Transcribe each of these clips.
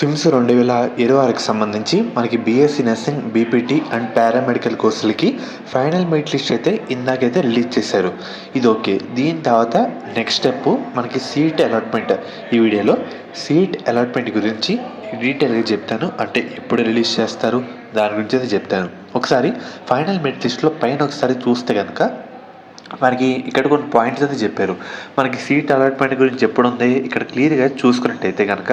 ఫిమ్స్ 2026కి సంబంధించి మనకి BSc nursing, BPT and paramedical కోర్సులకి ఫైనల్ మెరిట్ లిస్ట్ అయితే ఇందాకైతే రిలీజ్ చేశారు. ఇది ఓకే. దీని తర్వాత నెక్స్ట్ స్టెప్ మనకి సీట్ అలాట్మెంట్. ఈ వీడియోలో సీట్ అలాట్మెంట్ గురించి డీటెయిల్గా చెప్తాను. అంటే ఎప్పుడు రిలీజ్ చేస్తారు దాని గురించి అయితే చెప్తాను. ఒకసారి ఫైనల్ మెరిట్ లిస్ట్లో పైన ఒకసారి చూస్తే కనుక మనకి ఇక్కడ కొన్ని పాయింట్స్ అయితే చెప్పారు. మనకి సీట్ అలాట్మెంట్ గురించి ఎప్పుడు ఉంది ఇక్కడ క్లియర్గా చూసుకున్నట్టయితే కనుక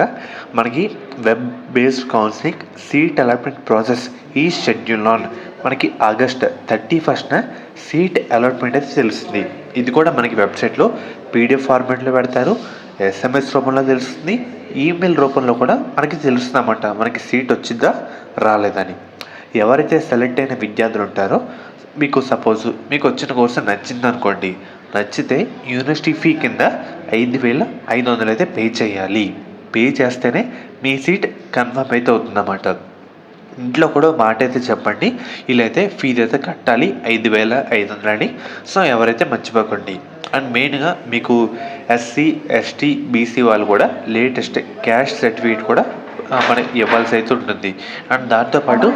మనకి web based counselling seat allotment process ఈ షెడ్యూల్ ఆన్ మనకి ఆగస్ట్ 31న సీట్ అలాట్మెంట్ అయితే తెలుస్తుంది. ఇది కూడా మనకి వెబ్సైట్లో పీడిఎఫ్ ఫార్మాట్లో పెడతారు, ఎస్ఎంఎస్ రూపంలో తెలుస్తుంది, ఈమెయిల్ రూపంలో కూడా మనకి తెలుస్తుంది అన్నమాట మనకి సీట్ వచ్చిందా రాలేదని. ఎవరైతే సెలెక్ట్ అయిన విద్యార్థులు ఉంటారో మీకు సపోజ్ మీకు వచ్చిన కోర్సు నచ్చిందనుకోండి, నచ్చితే యూనివర్సిటీ ఫీ కింద 5,500 అయితే పే చేయాలి. పే చేస్తేనే మీ సీట్ కన్ఫర్మ్ అయితే అవుతుందన్నమాట. ఇంట్లో కూడా మాట అయితే చెప్పండి, ఇలా అయితే ఫీజు అయితే కట్టాలి 5,500 అని. సో ఎవరైతే మర్చిపోకండి. అండ్ మెయిన్గా మీకు ఎస్సీ, ఎస్టీ, బీసీ వాళ్ళు కూడా లేటెస్ట్ క్యాస్ట్ సర్టిఫికేట్ కూడా మనకి ఇవ్వాల్సి అయితే ఉంటుంది. అండ్ దాంతోపాటు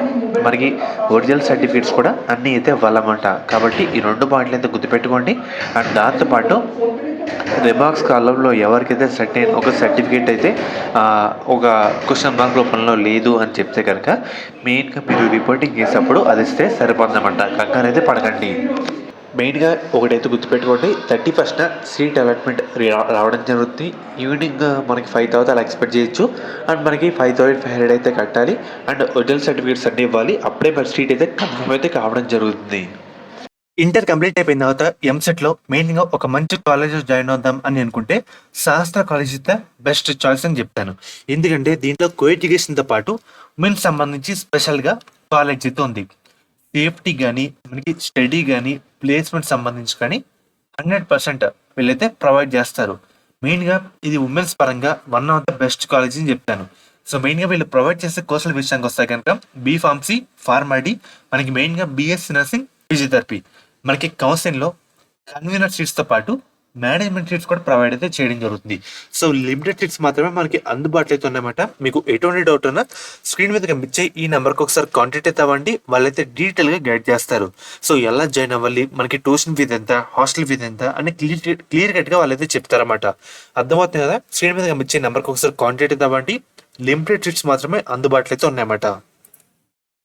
మనకి ఒరిజినల్ సర్టిఫికేట్స్ కూడా అన్నీ అయితే ఇవ్వాలన్నమాట. కాబట్టి ఈ 2 పాయింట్లు అయితే గుర్తుపెట్టుకోండి. అండ్ దాంతోపాటు రిమార్క్స్ కాలంలో ఎవరికైతే సర్టెన్ ఒక సర్టిఫికేట్ అయితే ఒక క్వశ్చన్ మార్క్ రూపంలో లేదు అని చెప్తే కనుక మెయిన్గా మీరు రిపోర్టింగ్ చేసేటప్పుడు అది ఇస్తే సరిపోతుందన్నమాట. కంగారు అయితే పడకండి. మెయిన్గా ఒకటైతే గుర్తుపెట్టుకోండి, 31న సీట్ అలాట్మెంట్ రావడం జరుగుతుంది. ఈవినింగ్ మనకి 5,000 అలా ఎక్స్పెక్ట్ చేయొచ్చు. అండ్ మనకి 5,500 అయితే కట్టాలి. అండ్ ఒరిజినల్ సర్టిఫికేట్స్ అన్నీ ఇవ్వాలి. అప్పుడే మరి సీట్ అయితే కన్ఫర్మ్ అయితే కావడం జరుగుతుంది. ఇంటర్ కంప్లీట్ అయిపోయిన తర్వాత ఎంసెట్లో మెయిన్గా ఒక మంచి కాలేజ్ జాయిన్ అవుదాం అని అనుకుంటే శాస్త్ర కాలేజ్ అయితే బెస్ట్ చాయిస్ అని చెప్తాను. ఎందుకంటే దీంట్లో కో ఎడ్యుకేషన్తో పాటు ఉమెన్స్ సంబంధించి స్పెషల్గా కాలేజ్ అయితే ఉంది. సేఫ్టీ కానీ మనకి స్టడీ కానీ ప్లేస్మెంట్ సంబంధించి కానీ 100% వీళ్ళైతే ప్రొవైడ్ చేస్తారు. మెయిన్గా ఇది ఉమెన్స్ పరంగా one of the best college అని చెప్తాను. సో మెయిన్గా వీళ్ళు ప్రొవైడ్ చేసే కోర్సుల విషయానికి వస్తే కనుక బీఫార్మసీ, ఫార్మాడీ, మనకి మెయిన్గా బీఎస్సీ నర్సింగ్, ఫిజియోథెరపీ, మనకి కౌన్సిలింగ్లో కన్వీనర్ సీట్స్తో పాటు మేనేజ్మెంట్ సీట్స్ కూడా ప్రొవైడ్ అయితే చేయడం జరుగుతుంది. సో లిమిటెడ్ సీట్స్ మాత్రమే మనకి అందుబాటులో అయితే ఉన్నాయన్నమాట. మీకు ఎటువంటి డౌట్ ఉన్నా స్క్రీన్ మీద కనిపించే ఈ నెంబర్కి ఒకసారి కాంటాక్ట్ అయితే అవ్వండి. వాళ్ళైతే డీటెయిల్గా గైడ్ చేస్తారు. సో ఎలా జాయిన్ అవ్వాలి, మనకి ట్యూషన్ ఫీజు ఎంత, హాస్టల్ ఫీజు ఎంత అని క్లియర్ కట్గా వాళ్ళైతే చెప్తారన్నమాట. అర్థమవుతుంది కదా? స్క్రీన్ మీద కనిపించే నెంబర్కి ఒకసారి కాంటాక్ట్ అయితే అవ్వండి. లిమిటెడ్ సీట్స్ మాత్రమే అందుబాటులో అయితే ఉన్నాయన్నమాట.